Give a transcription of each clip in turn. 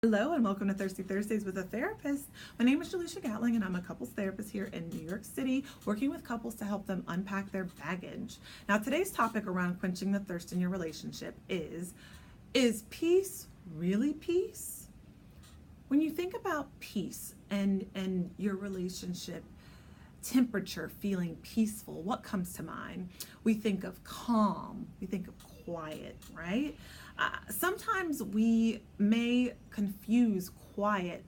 Hello and welcome to Thirsty Thursdays with a Therapist. My name is Jaleisha Gatling and I'm a couples therapist here in New York City, working with couples to help them unpack their baggage. Now today's topic around quenching the thirst in your relationship is peace really peace? When you think about peace and your relationship temperature feeling peaceful, what comes to mind? We think of calm, we think of quiet, right? Sometimes we may confuse quiet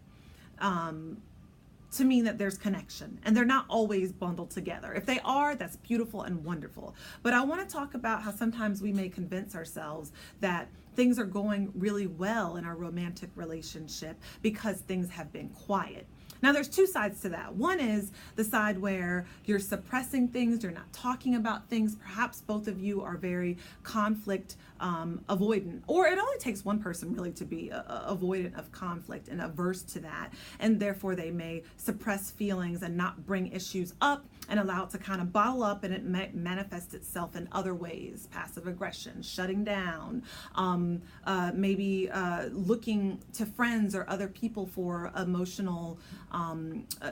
to mean that there's connection, and they're not always bundled together. If they are, that's beautiful and wonderful. But I want to talk about how sometimes we may convince ourselves that things are going really well in our romantic relationship because things have been quiet. Now, there's two sides to that. One is the side where you're suppressing things, you're not talking about things. Perhaps both of you are very conflict avoidant, or it only takes one person really to be avoidant of conflict and averse to that. And therefore, they may suppress feelings and not bring issues up and allow it to kind of bottle up, and it may manifest itself in other ways: passive aggression, shutting down, maybe looking to friends or other people for emotional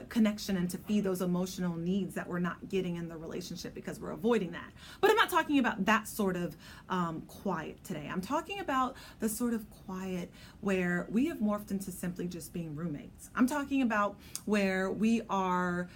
connection and to feed those emotional needs that we're not getting in the relationship because we're avoiding that. But I'm not talking about that sort of quiet today. I'm talking about the sort of quiet where we have morphed into simply just being roommates. I'm talking about where we are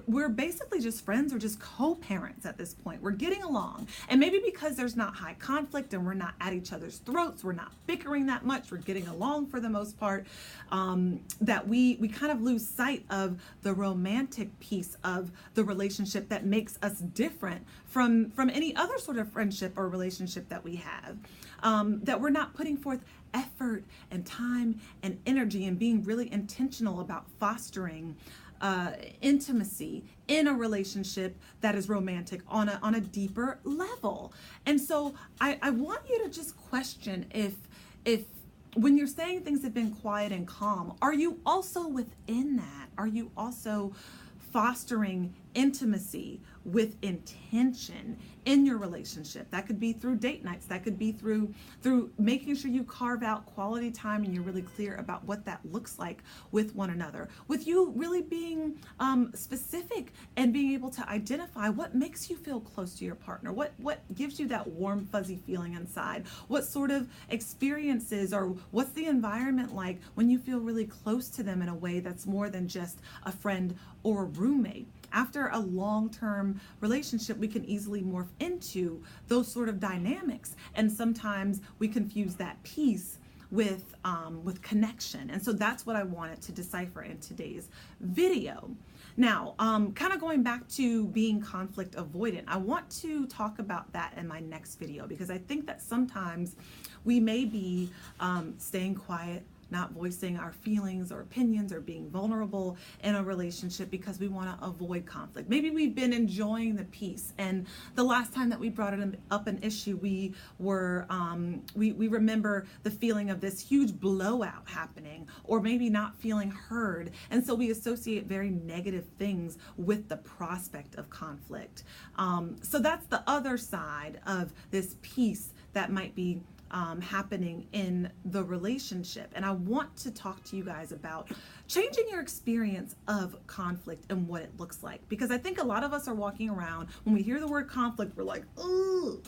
we're basically just friends or just co-parents at this point. We're getting along, and maybe because there's not high conflict and we're not at each other's throats, we're not bickering that much, we're getting along for the most part, that we kind of lose sight of the romantic piece of the relationship that makes us different from any other sort of friendship or relationship that we have, that we're not putting forth effort and time and energy and being really intentional about fostering intimacy in a relationship that is romantic on a deeper level. And so I want you to just question if when you're saying things have been quiet and calm, are you also within that? Are you also fostering intimacy with intention in your relationship? That could be through date nights. That could be through making sure you carve out quality time and you're really clear about what that looks like with one another. With you really being specific and being able to identify what makes you feel close to your partner, what gives you that warm, fuzzy feeling inside, what sort of experiences or what's the environment like when you feel really close to them in a way that's more than just a friend or a roommate. After a long-term relationship, we can easily morph into those sort of dynamics, and sometimes we confuse that piece with connection. And so that's what I wanted to decipher in today's video. Now, kind of going back to being conflict avoidant, I want to talk about that in my next video, because I think that sometimes we may be staying quiet, not voicing our feelings or opinions or being vulnerable in a relationship because we want to avoid conflict. Maybe we've been enjoying the peace, and the last time that we brought up an issue, we were we remember the feeling of this huge blowout happening, or maybe not feeling heard, and so we associate very negative things with the prospect of conflict. So that's the other side of this peace that might be happening in the relationship. And I want to talk to you guys about changing your experience of conflict and what it looks like. Because I think a lot of us are walking around, when we hear the word conflict, we're like, ooh,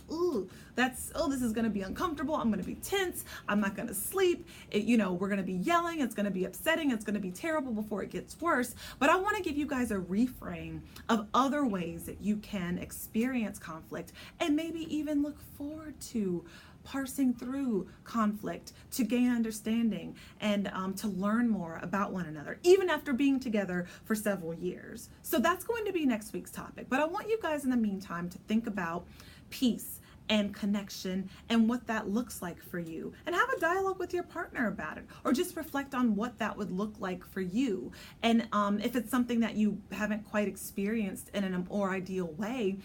this is going to be uncomfortable. I'm going to be tense. I'm not going to sleep. We're going to be yelling. It's going to be upsetting. It's going to be terrible before it gets worse. But I want to give you guys a reframe of other ways that you can experience conflict and maybe even look forward to parsing through conflict to gain understanding and to learn more about one another, even after being together for several years. So that's going to be next week's topic. But I want you guys in the meantime to think about peace and connection and what that looks like for you, and have a dialogue with your partner about it, or just reflect on what that would look like for you. And if it's something that you haven't quite experienced in a more ideal way,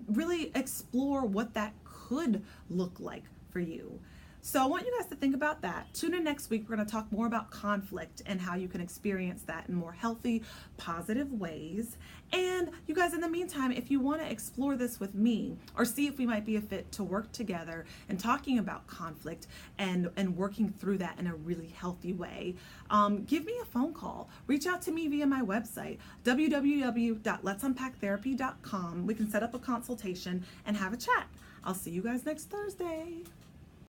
really explore what that could look like for you. So I want you guys to think about that. Tune in next week. We're going to talk more about conflict and how you can experience that in more healthy, positive ways. And you guys, in the meantime, if you want to explore this with me or see if we might be a fit to work together and talking about conflict and working through that in a really healthy way, give me a phone call. Reach out to me via my website, www.letsunpacktherapy.com. We can set up a consultation and have a chat. I'll see you guys next Thursday.